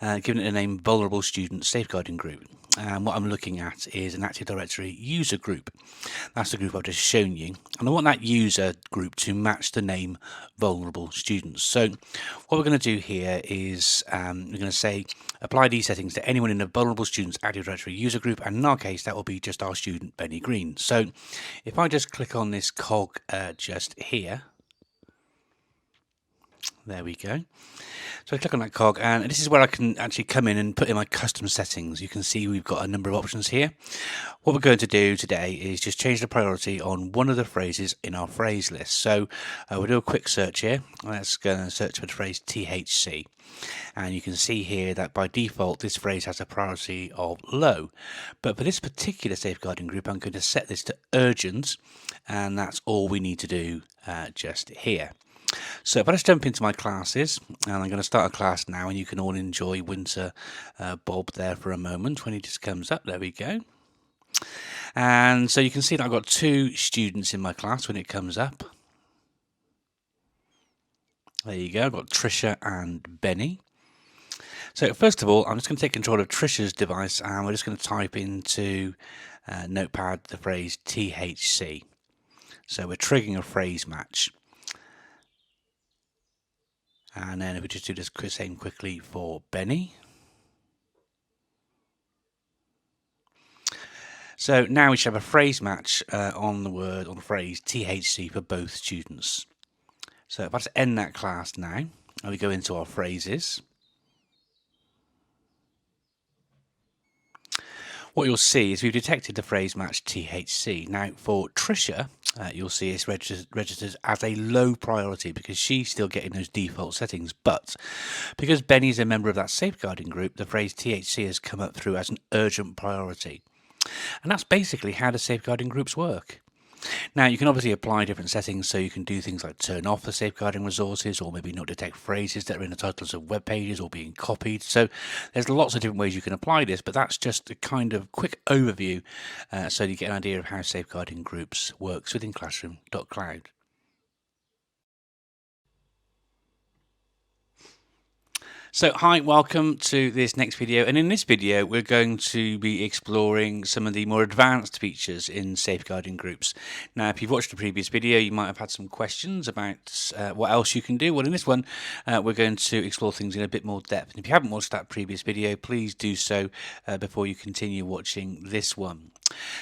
it a name, Vulnerable Student Safeguarding Group. And what I'm looking at is an Active Directory user group. That's the group I've just shown you, and I want that user group to match the name Vulnerable Students. So what we're going to do here is we're going to say apply these settings to anyone in the Vulnerable Students Active Directory user group, and in our case that will be just our student Benny Green. So if I just click on this cog just here, there we go. So I click on that cog, and this is where I can actually come in and put in my custom settings. You can see we've got a number of options here. What we're going to do today is just change the priority on one of the phrases in our phrase list. So we'll do a quick search here. Let's go and search for the phrase THC. And you can see here that by default this phrase has a priority of low. But for this particular safeguarding group, I'm going to set this to urgent, and that's all we need to do just here. So if I just jump into my classes, and I'm going to start a class now, and you can all enjoy Winter Bob there for a moment when he just comes up. There we go. And so you can see that I've got two students in my class when it comes up. There you go, I've got Trisha and Benny. So first of all, I'm just going to take control of Trisha's device, and we're just going to type into Notepad the phrase THC. So we're triggering a phrase match. And then if we just do this same quickly for Benny. So now we should have a phrase match on the phrase THC for both students. So if I just end that class now, and we go into our phrases, what you'll see is we've detected the phrase match THC. Now for Trisha, you'll see it's registered as a low priority because she's still getting those default settings. But because Benny's a member of that safeguarding group, the phrase THC has come up through as an urgent priority. And that's basically how the safeguarding groups work. Now, you can obviously apply different settings, so you can do things like turn off the safeguarding resources, or maybe not detect phrases that are in the titles of web pages or being copied. So there's lots of different ways you can apply this, but that's just a kind of quick overview so you get an idea of how safeguarding groups works within classroom.cloud. So hi, welcome to this next video, and in this video we're going to be exploring some of the more advanced features in safeguarding groups. Now if you've watched the previous video you might have had some questions about what else you can do. Well, in this one we're going to explore things in a bit more depth, and if you haven't watched that previous video please do so before you continue watching this one.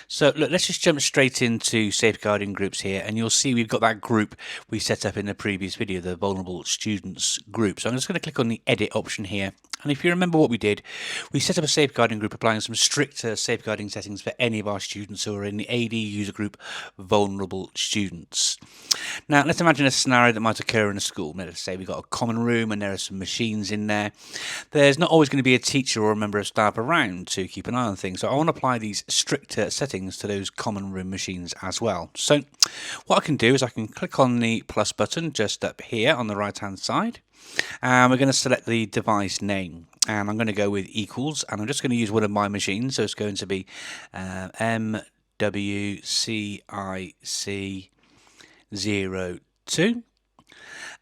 So look, let's just jump straight into safeguarding groups here, and you'll see we've got that group we set up in the previous video, the vulnerable students group. So I'm just going to click on the edit option here, and if you remember what we did, we set up a safeguarding group applying some stricter safeguarding settings for any of our students who are in the AD user group vulnerable students. Now let's imagine a scenario that might occur in a school. Let's say we've got a common room and there are some machines in there. There's not always going to be a teacher or a member of staff around to keep an eye on things, so I want to apply these stricter settings to those common room machines as well. So what I can do is I can click on the plus button just up here on the right hand side, and we're going to select the device name, and I'm going to go with equals, and I'm just going to use one of my machines, so it's going to be MWCIC02,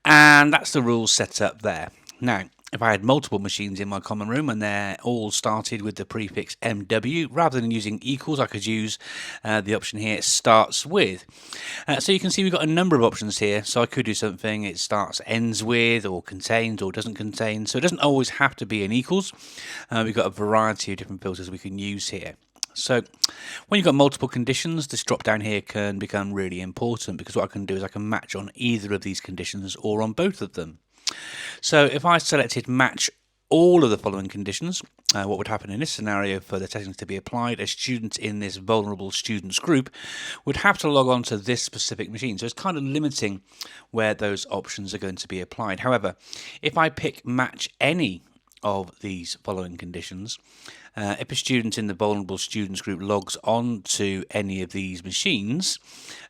and that's the rules set up there. Now if I had multiple machines in my common room and they're all started with the prefix MW, rather than using equals, I could use the option here, starts with. So you can see we've got a number of options here. So I could do something, it starts, ends with, or contains, or doesn't contain. So it doesn't always have to be an equals. We've got a variety of different filters we can use here. So when you've got multiple conditions, this drop down here can become really important, because what I can do is I can match on either of these conditions or on both of them. So if I selected match all of the following conditions, what would happen in this scenario for the settings to be applied? A student in this vulnerable students group would have to log on to this specific machine. So it's kind of limiting where those options are going to be applied. However, if I pick match any of these following conditions, if a student in the vulnerable students group logs on to any of these machines,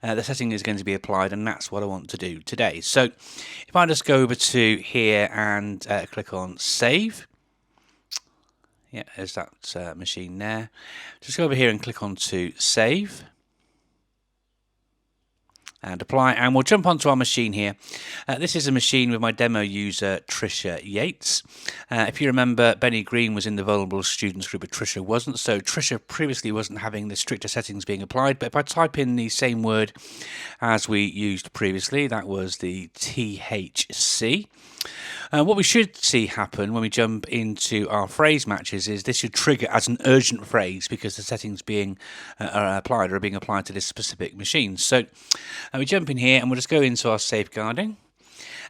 the setting is going to be applied, and that's what I want to do today. So if I just go over to here and click on save, yeah, there's that machine there. Just go over here and click on to save and apply, and we'll jump onto our machine here. This is a machine with my demo user Trisha Yates. If you remember, Benny Green was in the vulnerable students group, but Trisha wasn't. So Trisha previously wasn't having the stricter settings being applied, but if I type in the same word as we used previously, that was the THC. What we should see happen when we jump into our phrase matches is this should trigger as an urgent phrase, because the settings being applied are being applied to this specific machine. So we jump in here and we'll just go into our safeguarding,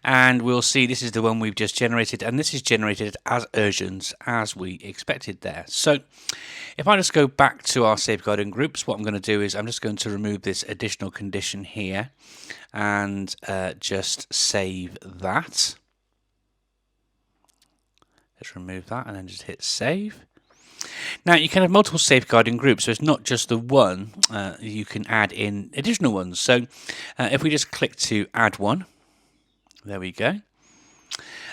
and we'll see this is the one we've just generated, and this is generated as urgent as we expected there. So if I just go back to our safeguarding groups, what I'm going to do is I'm just going to remove this additional condition here and just save that. Let's remove that and then just hit save. Now you can have multiple safeguarding groups, so it's not just the one, you can add in additional ones. So if we just click to add one, there we go.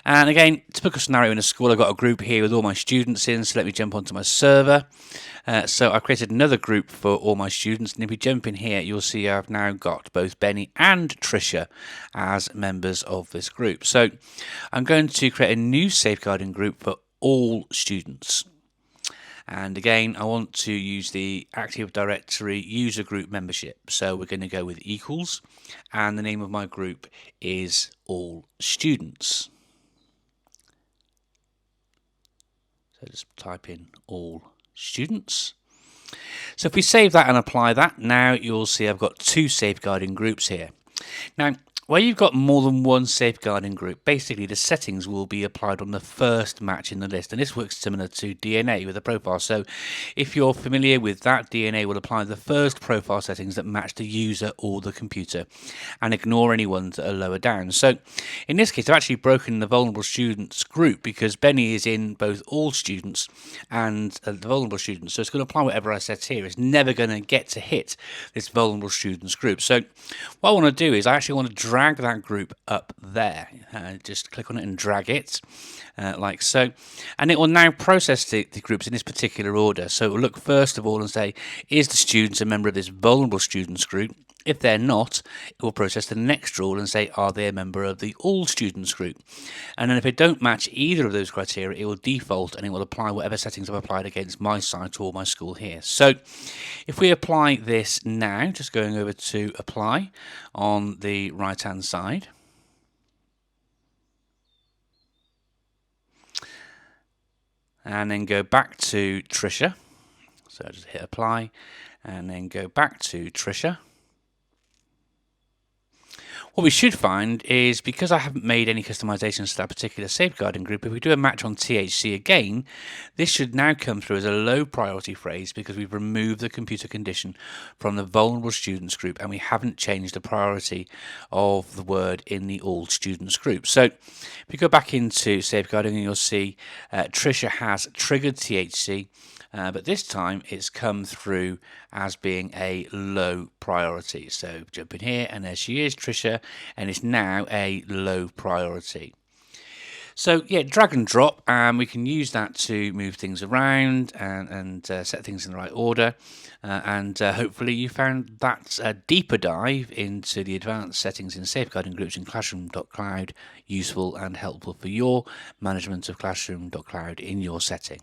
And again, typical scenario in a school, I've got a group here with all my students in, so let me jump onto my server. So I created another group for all my students, and if you jump in here, you'll see I've now got both Benny and Trisha as members of this group. So I'm going to create a new safeguarding group for all students. And again, I want to use the Active Directory user group membership. So we're going to go with equals, and the name of my group is all students. So just type in all students. So if we save that and apply that, now you'll see I've got two safeguarding groups here. Now, where you've got more than one safeguarding group, basically the settings will be applied on the first match in the list, and this works similar to DNA with a profile. So if you're familiar with that, DNA will apply the first profile settings that match the user or the computer and ignore any ones that are lower down. So in this case, I've actually broken the vulnerable students group because Benny is in both all students and the vulnerable students, so it's going to apply whatever I set here. It's never going to get to hit this vulnerable students group. So what I want to do is I actually want to drag that group up there. Just click on it and drag it like so, and it will now process the groups in this particular order. So it will look first of all and say, is the student a member of this vulnerable students group? If they're not, it will process the next rule and say, are they a member of the all students group? And then if they don't match either of those criteria, it will default and it will apply whatever settings I've applied against my site or my school here. So if we apply this now, just going over to apply on the right hand side, and then go back to Tricia. So just hit apply and then go back to Tricia. What we should find is, because I haven't made any customizations to that particular safeguarding group, if we do a match on THC again, this should now come through as a low priority phrase because we've removed the computer condition from the vulnerable students group and we haven't changed the priority of the word in the all students group. So if you go back into safeguarding, you'll see Tricia has triggered THC. But this time it's come through as being a low priority. So jump in here and there she is, Tricia, and it's now a low priority. So yeah, drag and drop, and we can use that to move things around and set things in the right order. Hopefully you found that deeper dive into the advanced settings in safeguarding groups in classroom.cloud useful and helpful for your management of classroom.cloud in your setting.